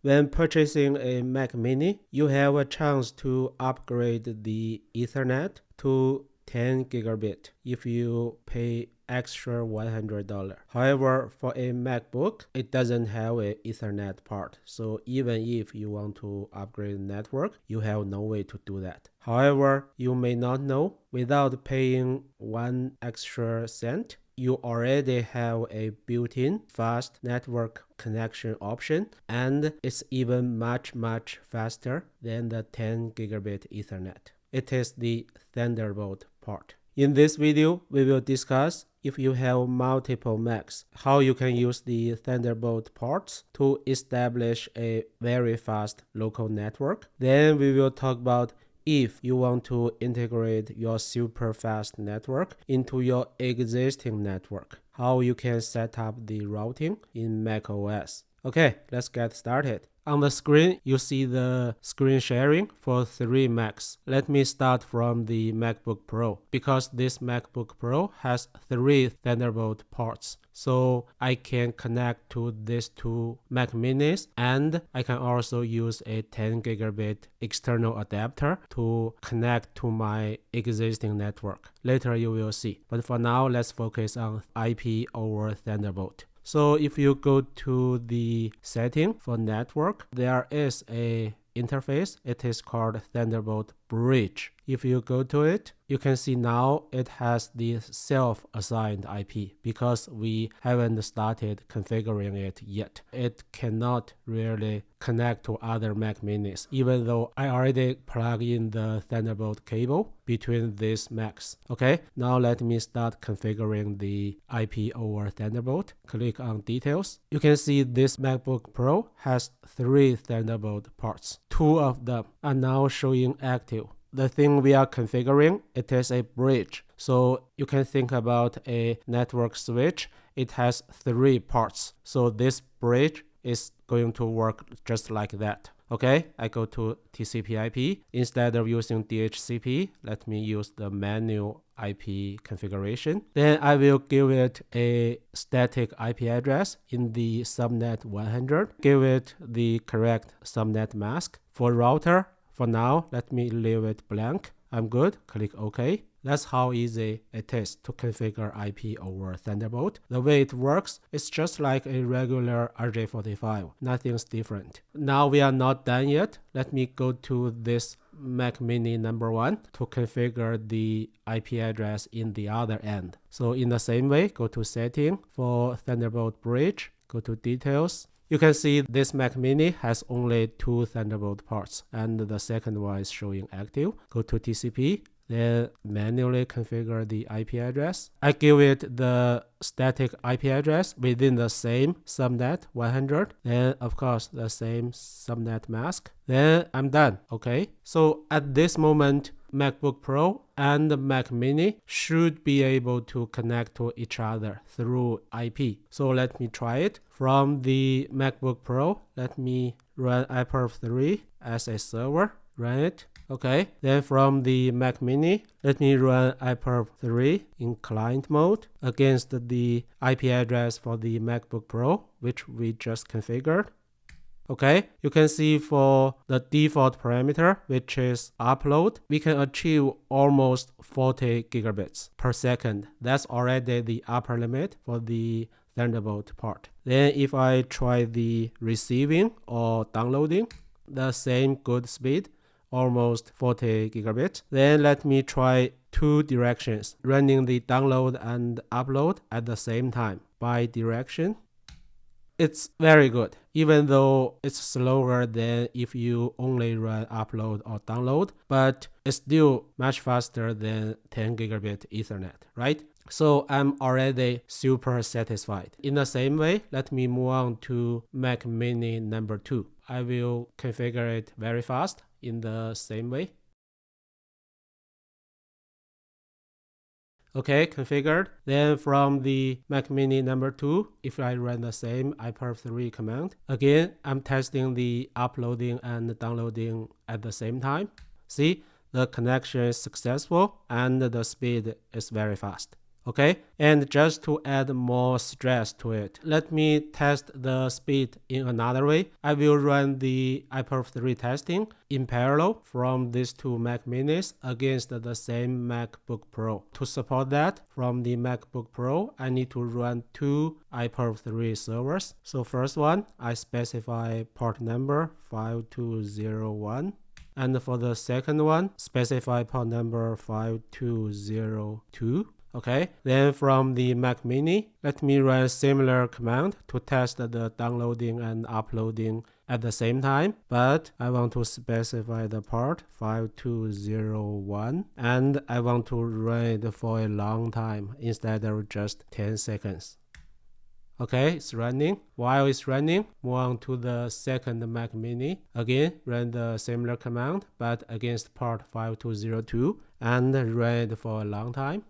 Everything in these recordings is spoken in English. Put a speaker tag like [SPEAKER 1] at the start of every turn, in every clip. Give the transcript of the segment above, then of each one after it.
[SPEAKER 1] When purchasing a Mac mini, you have a chance to upgrade the Ethernet to 10 gigabit if you pay extra $100. However, for a MacBook, it doesn't have an Ethernet part. So even if you want to upgrade the network, you have no way to do that. However, you may not know, without paying one extra cent, you already have a built-in fast network connection option, and it's even much faster than the 10 gigabit Ethernet. It is the Thunderbolt port. In this video, we will discuss if you have multiple Macs, how you can use the Thunderbolt ports to establish a very fast local network. Then we will talk about if you want to integrate your super fast network into your existing network, how you can set up the routing in macOS. Okay, let's get started. On the screen, you see the screen sharing for 3 Macs. Let me start from the MacBook Pro, because this MacBook Pro has 3 Thunderbolt ports. So I can connect to these 2 Mac minis, and I can also use a 10 gigabit external adapter to connect to my existing network. Later you will see. But for now, let's focus on IP over Thunderbolt. So if you go to the setting for network, there is a interface. It is called Thunderbolt Bridge. If you go to it, you can see now it has the self-assigned IP because we haven't started configuring it yet. It cannot really connect to other Mac minis, even though I already plug in the Thunderbolt cable between these Macs. Okay, now let me start configuring the IP over Thunderbolt. Click on details. You can see this MacBook Pro has 3 Thunderbolt ports. 2 of them are now showing active. The thing we are configuring, it is a bridge. So you can think about a network switch. It has 3 ports. So this bridge is going to work just like that. Okay, I go to TCP/IP. Instead of using DHCP, let me use the manual IP configuration. Then I will give it a static IP address in the subnet 100. Give it the correct subnet mask. For router, for now, let me leave it blank. I'm good. Click OK. That's how easy it is to configure IP over Thunderbolt. The way it works is just like a regular RJ45. Nothing's different. Now we are not done yet. Let me go to this Mac mini number 1 to configure the IP address in the other end. So in the same way, go to setting for Thunderbolt bridge, go to details. You can see this Mac mini has only 2 Thunderbolt ports, and the second one is showing active. Go to TCP, then manually configure the IP address. I give it the static IP address within the same subnet 100, then of course the same subnet mask. Then I'm done. Okay, so at this moment, MacBook Pro and the Mac mini should be able to connect to each other through IP. So let me try it. From the MacBook Pro, let me run iPerf3 as a server. Run it. Okay, then from the Mac mini, let me run iPerf3 in client mode against the IP address for the MacBook Pro, which we just configured. Okay, you can see for the default parameter, which is upload, we can achieve almost 40 gigabits per second. That's already the upper limit for the Thunderbolt part. Then if I try the receiving or downloading, the same good speed, almost 40 gigabits. Then let me try 2 directions, running the download and upload at the same time. By direction, it's very good, even though it's slower than if you only run upload or download, but it's still much faster than 10 gigabit Ethernet, right? So I'm already super satisfied. In the same way, let me move on to Mac mini number 2. I will configure it very fast in the same way. Okay, configured. Then from the Mac mini number 2, if I run the same iPerf3 command, again, I'm testing the uploading and downloading at the same time. See, the connection is successful and the speed is very fast. Okay, and just to add more stress to it, let me test the speed in another way. I will run the iPerf3 testing in parallel from these two Mac Minis against the same MacBook Pro. To support that, from the MacBook Pro, I need to run two iPerf3 servers. So first one, I specify port number 5201. And for the second one, specify port number 5202. Okay, then from the Mac Mini, let me run similar command to test the downloading and uploading at the same time, but I want to specify the port 5201 and I want to run it for a long time instead of just 10 seconds. Okay, it's running. While it's running, move on to the second Mac Mini. Again, run the similar command, but against port 5202 and run it for a long time.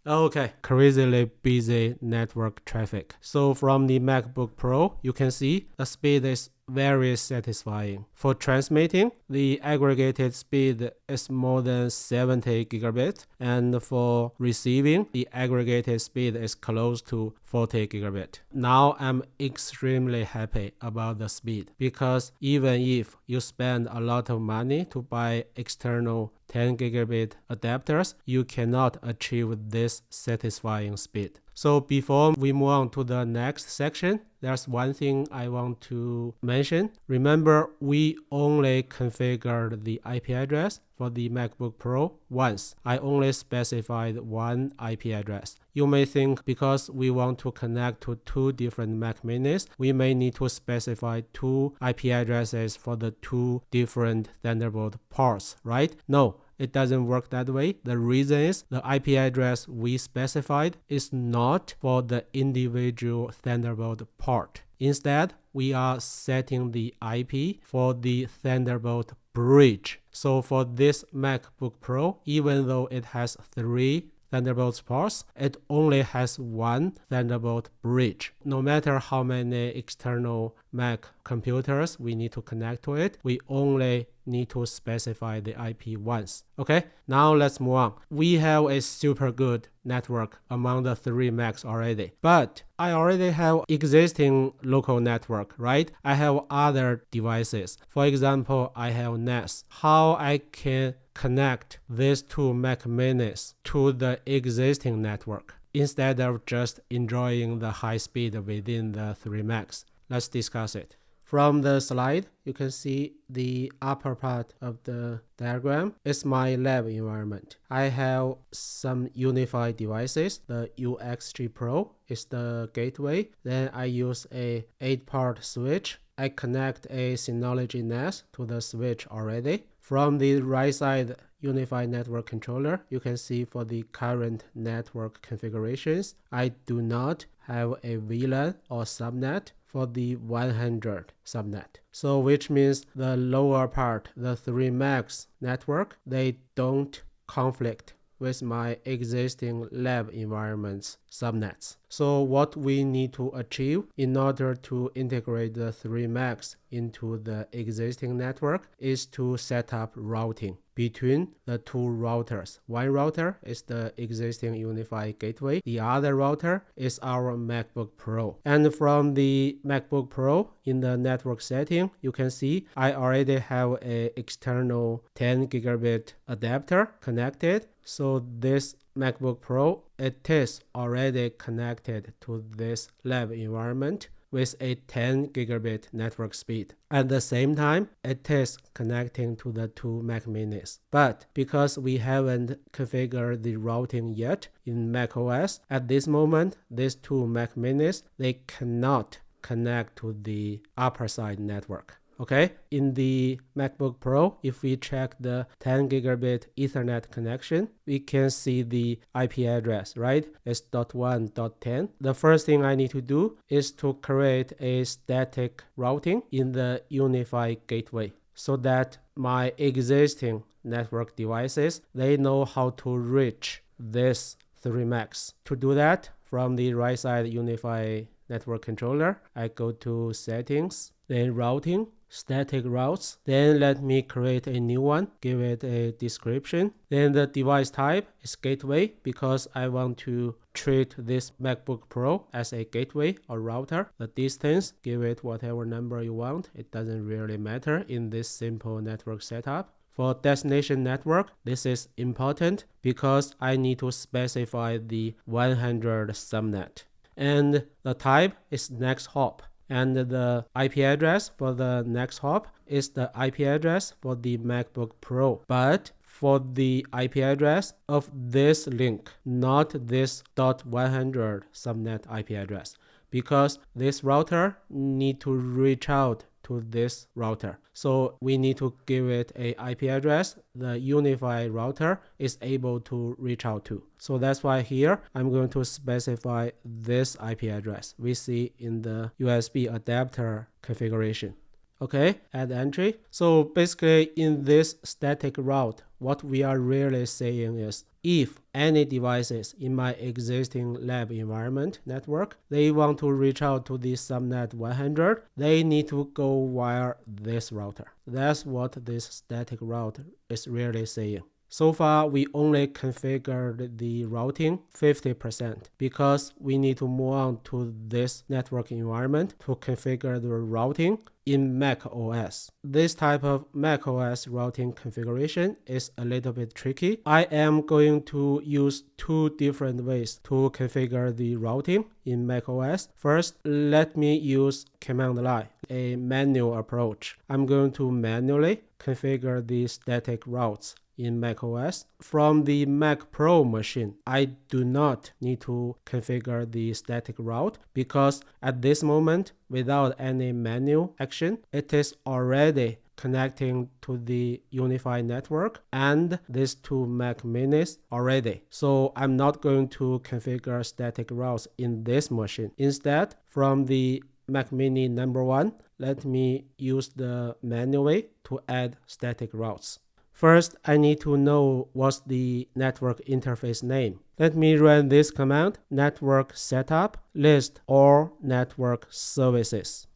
[SPEAKER 1] Okay, crazily busy network traffic. So from the MacBook Pro, you can see the speed is very satisfying. For transmitting, the aggregated speed is more than 70 gigabits, and for receiving, the aggregated speed is close to 40 gigabit. Now I'm extremely happy about the speed, because even if you spend a lot of money to buy external 10 gigabit adapters, you cannot achieve this satisfying speed. So before we move on to the next section, there's one thing I want to mention. Remember, we only configured the IP address for the MacBook Pro once. I only specified one IP address. You may think because we want to connect to two different Mac Minis, we may need to specify two IP addresses for the two different Thunderbolt ports, right? No. It doesn't work that way. The reason is the IP address we specified is not for the individual Thunderbolt port. Instead, we are setting the IP for the Thunderbolt bridge. So for this MacBook Pro, even though it has three Thunderbolt ports, it only has one Thunderbolt bridge. No matter how many external Mac computers we need to connect to it, we only need to specify the IP once. Okay, now let's move on. We have a super good network among the three Macs already, but I already have existing local network, right? I have other devices. For example, I have NAS. How I can connect these two Mac Minis to the existing network instead of just enjoying the high speed within the three Macs? Let's discuss it. From the slide, you can see the upper part of the diagram is my lab environment. I have some UniFi devices. The UXG Pro is the gateway. Then I use a 8-port switch. I connect a Synology NAS to the switch already. From the right side UniFi network controller, you can see for the current network configurations, I do not have a VLAN or subnet for the 100 subnet. So which means the lower part, the 3 Macs network, they don't conflict with my existing lab environment's subnets. So what we need to achieve in order to integrate the 3 Macs into the existing network is to set up routing between the two routers. One router is the existing UniFi gateway. The other router is our MacBook Pro. And from the MacBook Pro, in the network setting, you can see I already have an external 10 gigabit adapter connected. So this MacBook Pro, it is already connected to this lab environment with a 10 gigabit network speed. At the same time, it is connecting to the two Mac Minis. But because we haven't configured the routing yet in macOS, at this moment, these two Mac Minis, they cannot connect to the upper side network. Okay, in the MacBook Pro, if we check the 10 gigabit Ethernet connection, we can see the IP address, right? It's .1.10. The first thing I need to do is to create a static routing in the UniFi gateway so that my existing network devices, they know how to reach this 3 Macs. To do that, from the right side UniFi network controller, I go to settings, then routing, static routes. Then let me create a new one, give it a description. Then the device type is gateway because I want to treat this MacBook Pro as a gateway or router. The distance, give it whatever number you want. It doesn't really matter in this simple network setup. For destination network, this is important because I need to specify the 100 subnet. And the type is next hop. And the IP address for the next hop is the IP address for the MacBook Pro. But for the IP address of this link, not this .100 subnet IP address, because this router need to reach out to this router. So we need to give it a IP address the UniFi router is able to reach out to. So that's why here I'm going to specify this IP address we see in the USB adapter configuration. Okay, add entry. So basically in this static route, what we are really saying is if any devices in my existing lab environment network, they want to reach out to the subnet 100, they need to go via this router. That's what this static route is really saying. So far, we only configured the routing 50% because we need to move on to this network environment to configure the routing in macOS. This type of macOS routing configuration is a little bit tricky. I am going to use two different ways to configure the routing in macOS. First, let me use command line, a manual approach. I'm going to manually configure the static routes in macOS. From the Mac Pro machine, I do not need to configure the static route because at this moment, without any manual action, it is already connecting to the UniFi network and these two Mac minis already. So I'm not going to configure static routes in this machine. Instead, from the Mac mini number 1, let me use the manual way to add static routes. First, I need to know what's the network interface name. Let me run this command, network setup, list all network services.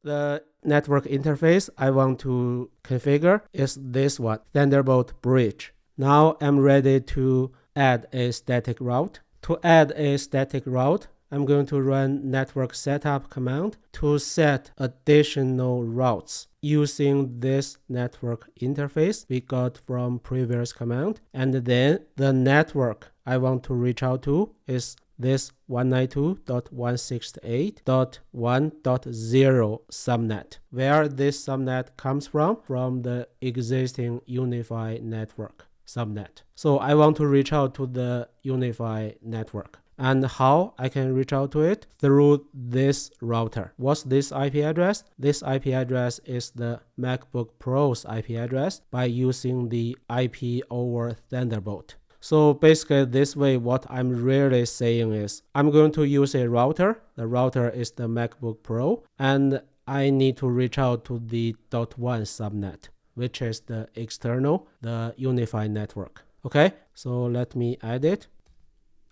[SPEAKER 1] The network interface I want to configure is this one, Thunderbolt bridge. Now I'm ready to add a static route. To add a static route, I'm going to run network setup command to set additional routes using this network interface we got from previous command. And then the network I want to reach out to is this 192.168.1.0 subnet. Where this subnet comes from the existing UniFi network subnet. So I want to reach out to the UniFi network. And how I can reach out to it? Through this router. What's this IP address? This IP address is the MacBook Pro's IP address by using the IP over Thunderbolt. So basically this way what I'm really saying is I'm going to use a router. The router is the MacBook Pro and I need to reach out to the .1 subnet, which is the external, the UniFi network. Okay, so let me add it.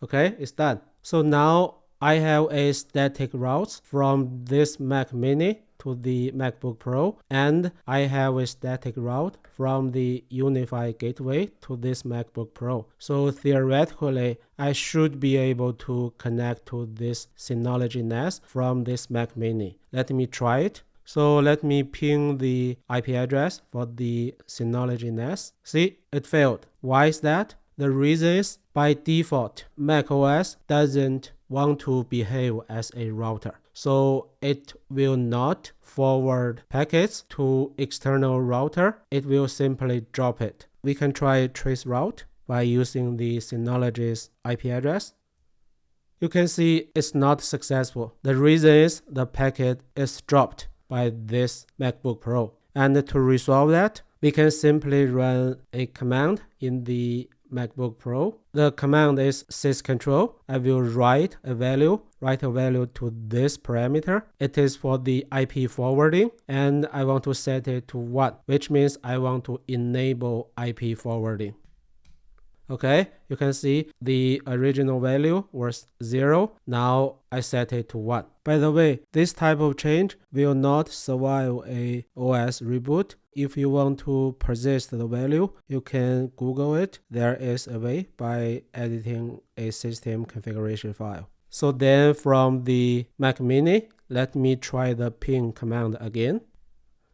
[SPEAKER 1] Okay, it's done. So now I have a static route from this Mac mini to the MacBook Pro, and I have a static route from the UniFi gateway to this MacBook Pro. So theoretically, I should be able to connect to this Synology NAS from this Mac mini. Let me try it. So let me ping the IP address for the Synology NAS. See, it failed. Why is that? The reason is by default, macOS doesn't want to behave as a router. So it will not forward packets to external router. It will simply drop it. We can try trace route by using the Synology's IP address. You can see it's not successful. The reason is the packet is dropped by this MacBook Pro. And to resolve that, we can simply run a command in the MacBook Pro. The command is syscontrol. I will write a value to this parameter. It is for the IP forwarding and I want to set it to 1, which means I want to enable IP forwarding. Okay, you can see the original value was 0. Now I set it to 1. By the way, this type of change will not survive a OS reboot. If you want to persist the value, you can Google it. There is a way by editing a system configuration file. So then from the Mac Mini, let me try the ping command again.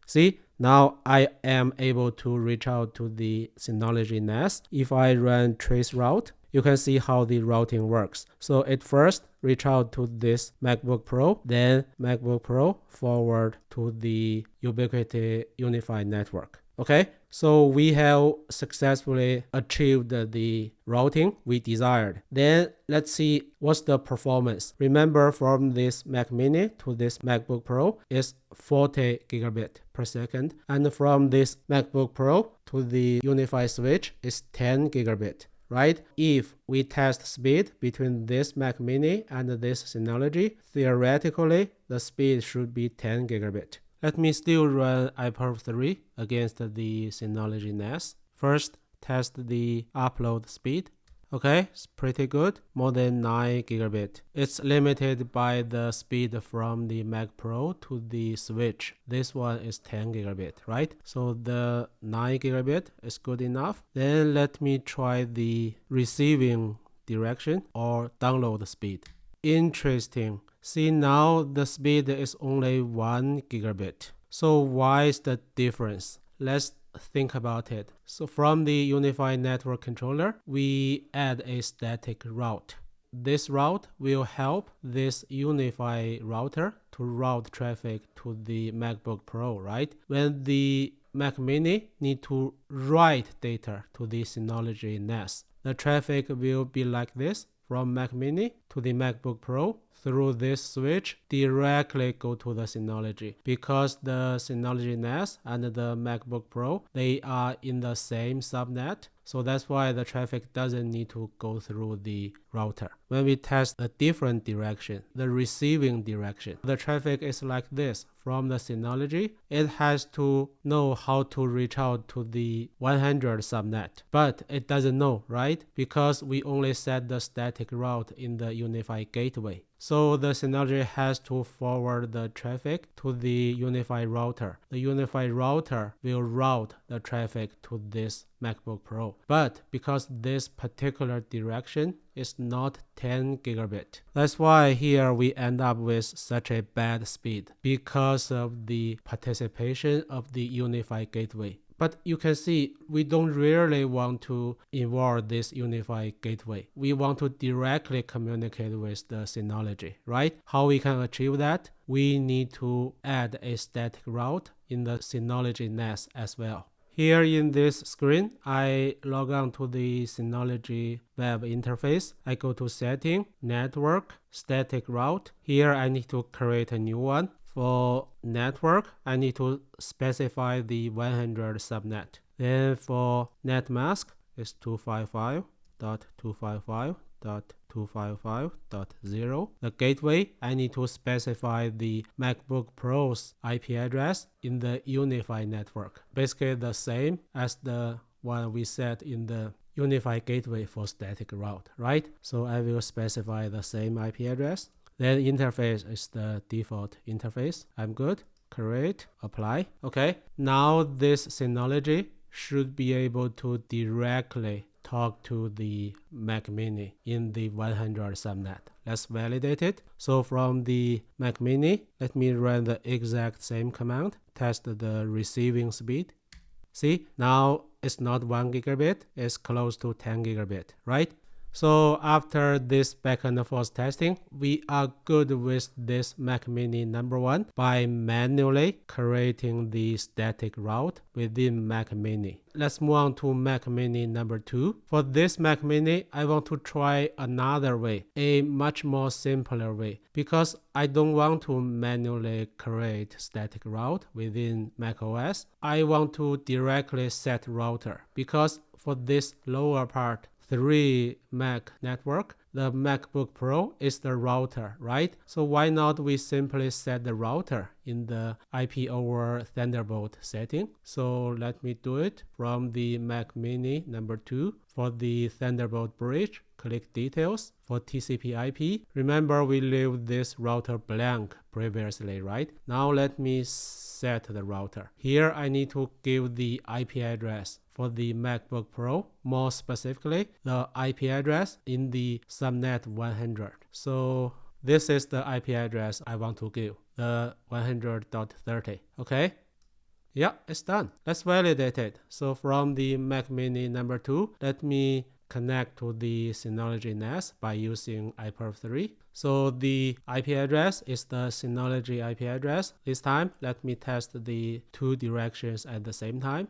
[SPEAKER 1] See, now I am able to reach out to the Synology NAS. If I run trace route, you can see how the routing works. So it first reach out to this MacBook Pro, then MacBook Pro forward to the Ubiquiti UniFi network. Okay, so we have successfully achieved the routing we desired. Then let's see what's the performance. Remember, from this Mac Mini to this MacBook Pro is 40 gigabit per second. And from this MacBook Pro to the UniFi switch is 10 gigabit. Right? If we test speed between this Mac Mini and this Synology, theoretically, the speed should be 10 gigabit. Let me still run iPerf 3 against the Synology NAS. First, test the upload speed. Okay, it's pretty good, more than 9 gigabit. It's limited by the speed from the Mac Pro to the switch. This one is 10 gigabit, right? So the 9 gigabit is good enough. Then let me try the receiving direction or download speed. Interesting. See, now the speed is only 1 gigabit. So why is the difference? Let's think about it. So from the UniFi network controller, we add a static route. This route will help this UniFi router to route traffic to the MacBook Pro, right? When the Mac Mini need to write data to the Synology NAS, the traffic will be like this from Mac Mini to the MacBook Pro through this switch directly go to the Synology, because the Synology NAS and the MacBook Pro, they are in the same subnet. So that's why the traffic doesn't need to go through the router. When we test a different direction, the receiving direction, the traffic is like this. From the Synology, it has to know how to reach out to the 100 subnet, but it doesn't know, right? Because we only set the static route in the UniFi gateway. So the Synology has to forward the traffic to the UniFi router. The UniFi router will route the traffic to this MacBook Pro. But because this particular direction is not 10 gigabit, that's why here we end up with such a bad speed because of the participation of the UniFi gateway. But you can see we don't really want to involve this UniFi gateway. We want to directly communicate with the Synology, right? How we can achieve that? We need to add a static route in the Synology NAS as well. Here in this screen, I log on to the Synology web interface. I go to Setting, Network, Static Route. Here I need to create a new one. For network, I need to specify the 100 subnet. Then for net mask, it's 255.255.255.0. The gateway, I need to specify the MacBook Pro's IP address in the UniFi network. Basically the same as the one we set in the UniFi gateway for static route, right? So I will specify the same IP address. Then interface is the default interface. I'm good. Create, apply. Okay. Now this Synology should be able to directly talk to the Mac Mini in the 100 subnet. Let's validate it. So from the Mac Mini, let me run the exact same command. Test the receiving speed. See, now it's not 1 gigabit. It's close to 10 gigabit, right? So after this back and forth testing, we are good with this Mac Mini number 1 by manually creating the static route within Mac Mini. Let's move on to Mac Mini number 2. For this Mac Mini, I want to try another way, a much more simpler way, because I don't want to manually create static route within macOS. I want to directly set router, because for this lower part, 3 Mac network, the MacBook Pro is the router, right? So why not we simply set the router in the IP over Thunderbolt setting? So let me do it from the Mac Mini number 2. For the Thunderbolt bridge, click Details. For TCP IP, remember we leave this router blank previously, right? Now let me set the router. Here I need to give the IP address for the MacBook Pro, more specifically the IP address in the subnet 100. So this is the IP address I want to give, the 100.30. Okay. Yeah, it's done. Let's validate it. So from the Mac Mini number 2, let me connect to the Synology NAS by using iPerf3. So the IP address is the Synology IP address. This time, let me test the two directions at the same time.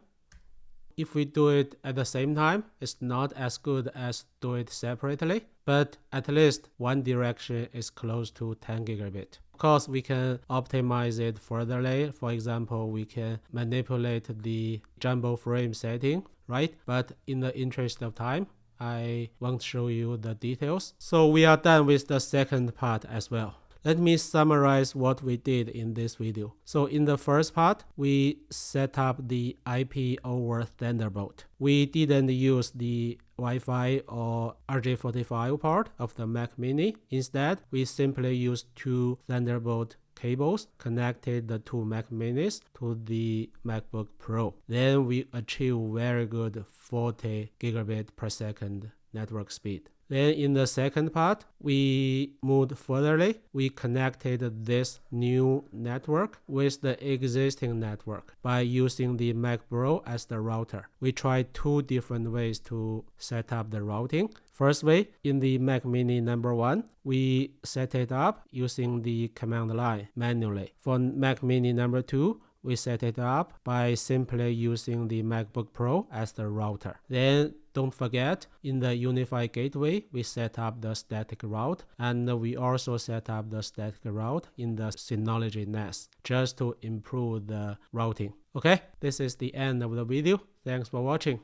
[SPEAKER 1] If we do it at the same time, it's not as good as do it separately, but at least one direction is close to 10 gigabit. Of course, we can optimize it furtherly. For example, we can manipulate the jumbo frame setting, right? But in the interest of time, I won't show you the details. So we are done with the second part as well. Let me summarize what we did in this video. So in the first part, we set up the IP over Thunderbolt. We didn't use the Wi-Fi or RJ45 part of the Mac Mini. Instead, we simply used two Thunderbolt cables, connected the two Mac Minis to the MacBook Pro. Then we achieve very good 40 gigabit per second network speed. Then in the second part, we moved furtherly. We connected this new network with the existing network by using the Mac Pro as the router. We tried two different ways to set up the routing. First way, in the Mac Mini number 1, we set it up using the command line manually. For Mac Mini number 2, we set it up by simply using the MacBook Pro as the router. Then don't forget, in the UniFi gateway, we set up the static route, and we also set up the static route in the Synology NAS just to improve the routing. Okay, this is the end of the video. Thanks for watching.